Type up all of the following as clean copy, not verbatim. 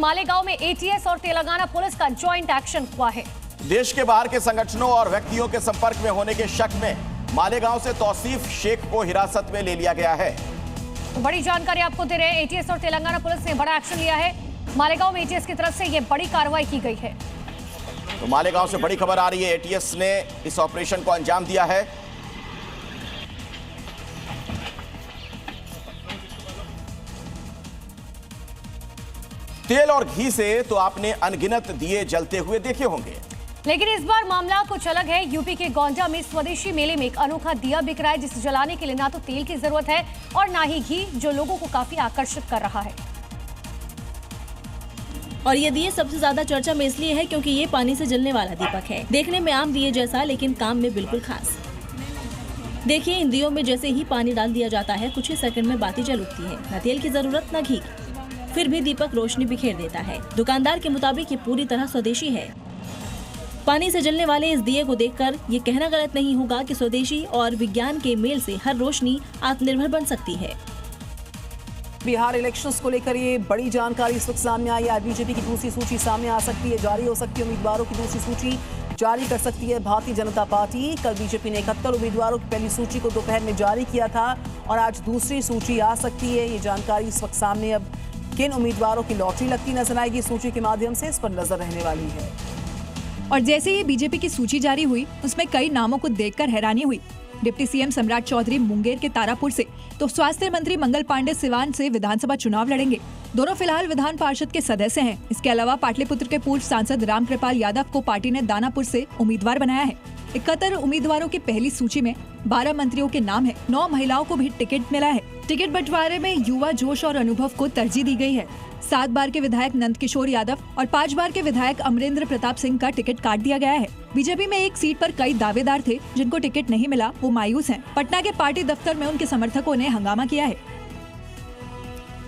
मालेगांव में एटीएस और तेलंगाना पुलिस का ज्वाइंट एक्शन हुआ है। देश के बाहर के संगठनों और व्यक्तियों के संपर्क में होने के शक में मालेगांव से तौसीफ शेख को हिरासत में ले लिया गया है। तो बड़ी जानकारी आपको दे रहे हैं, एटीएस और तेलंगाना पुलिस ने बड़ा एक्शन लिया है। मालेगांव में एटीएस की तरफ से यह बड़ी कार्रवाई की गई है। तो मालेगांव से बड़ी खबर आ रही है, एटीएस ने इस ऑपरेशन को अंजाम दिया है। तेल और घी से तो आपने अनगिनत दिए जलते हुए देखे होंगे, लेकिन इस बार मामला कुछ अलग है। यूपी के गोंडा में स्वदेशी मेले में एक अनोखा दिया बिक रहा है, जिसे जलाने के लिए ना तो तेल की जरूरत है और ना ही घी, जो लोगों को काफी आकर्षित कर रहा है। और ये दिए सबसे ज्यादा चर्चा में इसलिए है क्योंकि ये पानी से जलने वाला दीपक है। देखने में आम दिए जैसा, लेकिन काम में बिल्कुल खास। देखिए, इन दियों में जैसे ही पानी डाल दिया जाता है, कुछ ही सेकंड में बाती जल उठती है। न तेल की जरूरत न घी, फिर भी दीपक रोशनी बिखेर देता है। दुकानदार के मुताबिक ये पूरी तरह स्वदेशी है। पानी से जलने वाले इस दिए को देखकर ये कहना गलत नहीं होगा कि स्वदेशी और विज्ञान के मेल से हर रोशनी आत्मनिर्भर बन सकती है। बिहार इलेक्शंस को लेकर ये बड़ी जानकारी इस वक्त सामने आई है। बीजेपी की दूसरी सूची सामने आ सकती है, जारी हो सकती है। उम्मीदवारों की दूसरी सूची जारी कर सकती है भारतीय जनता पार्टी। कल बीजेपी ने 71 उम्मीदवारों की पहली सूची को दोपहर में जारी किया था और आज दूसरी सूची आ सकती है। ये जानकारी इस वक्त सामने। अब किन उम्मीदवारों की लॉटरी लगती नजर आएगी सूची के माध्यम से, इस पर नजर रहने वाली है। और जैसे ही बीजेपी की सूची जारी हुई, उसमें कई नामों को देखकर हैरानी हुई। डिप्टी सीएम सम्राट चौधरी मुंगेर के तारापुर से, तो स्वास्थ्य मंत्री मंगल पांडे सिवान से विधानसभा चुनाव लड़ेंगे। दोनों फिलहाल विधान पार्षद के सदस्य हैं। इसके अलावा पाटलिपुत्र के पूर्व सांसद रामकृपाल यादव को पार्टी ने दानापुर से उम्मीदवार बनाया है। 71 उम्मीदवारों की पहली सूची में 12 मंत्रियों के नाम है। 9 महिलाओं को भी टिकट मिला है। टिकट बंटवारे में युवा जोश और अनुभव को तरजीह दी गई है। 7 बार के विधायक नंदकिशोर यादव और 5 बार के विधायक अमरेंद्र प्रताप सिंह का टिकट काट दिया गया है। बीजेपी में एक सीट पर कई दावेदार थे, जिनको टिकट नहीं मिला, वो मायूस हैं। पटना के पार्टी दफ्तर में उनके समर्थकों ने हंगामा किया है।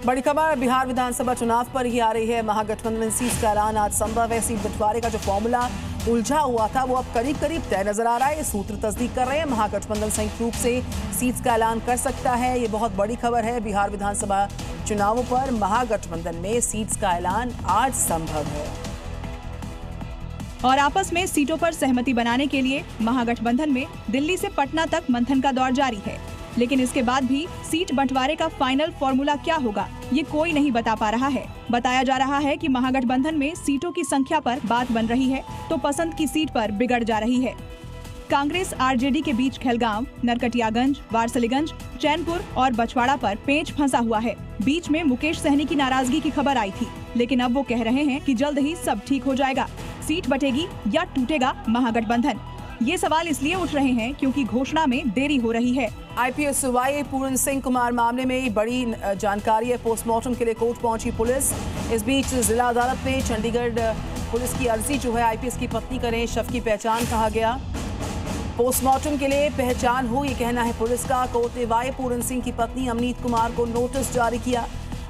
बड़ी खबर बिहार विधानसभा चुनाव पर ही आ रही है। महागठबंधन सीट का ऐलान आज संभव है। सीट बंटवारे का जो फॉर्मूला उलझा हुआ था, वो अब करीब करीब तय नजर आ रहा है। सूत्र तस्दीक कर रहे हैं, महागठबंधन संयुक्त रूप से सीट्स का ऐलान कर सकता है। ये बहुत बड़ी खबर है। बिहार विधानसभा चुनावों पर महागठबंधन में सीट्स का ऐलान आज संभव है। और आपस में सीटों पर सहमति बनाने के लिए महागठबंधन में दिल्ली से पटना तक मंथन का दौर जारी है। लेकिन इसके बाद भी सीट बंटवारे का फाइनल फॉर्मूला क्या होगा, ये कोई नहीं बता पा रहा है। बताया जा रहा है कि महागठबंधन में सीटों की संख्या पर बात बन रही है, तो पसंद की सीट पर बिगड़ जा रही है। कांग्रेस आरजेडी के बीच खेलगांव, नरकटियागंज, वारसलीगंज, चैनपुर और बछवाड़ा पर पेंच फंसा हुआ है। बीच में मुकेश सहनी की नाराजगी की खबर आई थी, लेकिन अब वो कह रहे हैं कि जल्द ही सब ठीक हो जाएगा। सीट बटेगी या टूटेगा महागठबंधन, ये सवाल इसलिए उठ रहे हैं क्योंकि घोषणा में देरी हो रही है। आईपीएस वाई पूर्ण सिंह कुमार मामले में बड़ी जानकारी है। पोस्टमार्टम के लिए कोर्ट पहुंची पुलिस। इस बीच जिला अदालत में चंडीगढ़ पुलिस की अर्जी जो है आईपीएस की पत्नी करें, शव की पहचान कहा गया। पोस्टमार्टम के लिए पहचान हो, ये कहना है पुलिस का। कोर्ट ने वाई पूर्ण सिंह की पत्नी अमनीत कुमार को नोटिस जारी किया।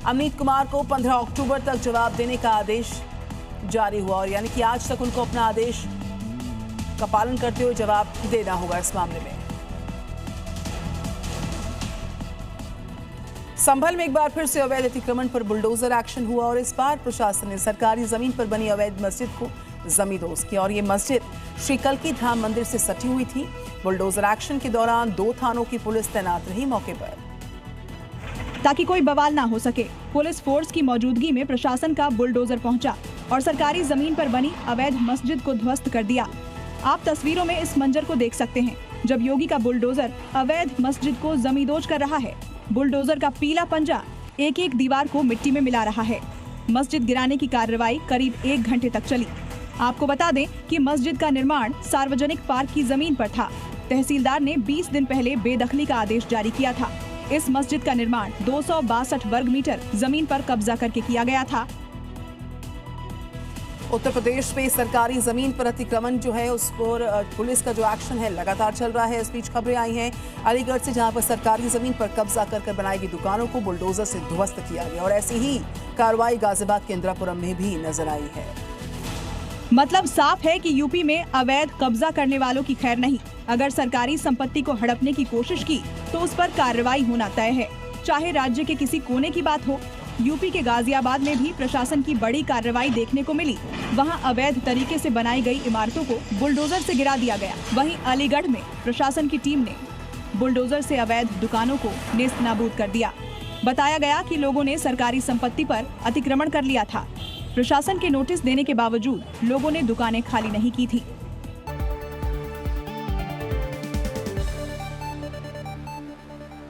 अमनीत कुमार को 15 अक्टूबर तक जवाब देने का आदेश जारी हुआ, और यानी कि आज तक उनको अपना आदेश का पालन करते हुए जवाब देना होगा इस मामले में। संभल में एक बार फिर से अवैध अतिक्रमण पर बुलडोजर एक्शन हुआ, और इस बार प्रशासन ने सरकारी जमीन पर बनी अवैध मस्जिद को जमींदोज किया। और ये मस्जिद श्री कल्की धाम मंदिर से सटी हुई थी। बुलडोजर एक्शन के दौरान 2 थानों की पुलिस तैनात रही मौके पर, ताकि कोई बवाल ना हो सके। पुलिस फोर्स की मौजूदगी में प्रशासन का बुलडोजर पहुंचा और सरकारी जमीन पर बनी अवैध मस्जिद को ध्वस्त कर दिया। आप तस्वीरों में इस मंजर को देख सकते हैं, जब योगी का बुलडोजर अवैध मस्जिद को जमींदोज कर रहा है। बुलडोजर का पीला पंजा एक एक दीवार को मिट्टी में मिला रहा है। मस्जिद गिराने की कार्रवाई करीब 1 घंटे तक चली। आपको बता दें कि मस्जिद का निर्माण सार्वजनिक पार्क की जमीन पर था। तहसीलदार ने 20 दिन पहले बेदखली का आदेश जारी किया था। इस मस्जिद का निर्माण 262 वर्ग मीटर जमीन पर कब्जा करके किया गया था। उत्तर प्रदेश में सरकारी जमीन पर अतिक्रमण जो है उस पर पुलिस का जो एक्शन है लगातार चल रहा है। इस बीच खबरें आई हैं अलीगढ़ से, जहां पर सरकारी जमीन पर कब्जा कर बनाई गई दुकानों को बुलडोजर से ध्वस्त किया गया, और ऐसी ही कार्रवाई गाजियाबाद के इंदिरापुरम में भी नजर आई है। मतलब साफ है कि यूपी में अवैध कब्जा करने वालों की खैर नहीं। अगर सरकारी संपत्ति को हड़पने की कोशिश की तो उस पर कार्रवाई होना तय है, चाहे राज्य के किसी कोने की बात हो यूपी के गाजियाबाद में भी प्रशासन की बड़ी कार्रवाई देखने को मिली। वहां अवैध तरीके से बनाई गई इमारतों को बुलडोजर से गिरा दिया गया। वहीं अलीगढ़ में प्रशासन की टीम ने बुलडोजर से अवैध दुकानों को नेस्तनाबूद कर दिया। बताया गया कि लोगों ने सरकारी संपत्ति पर अतिक्रमण कर लिया था। प्रशासन के नोटिस देने के बावजूद लोगों ने दुकानें खाली नहीं की थी।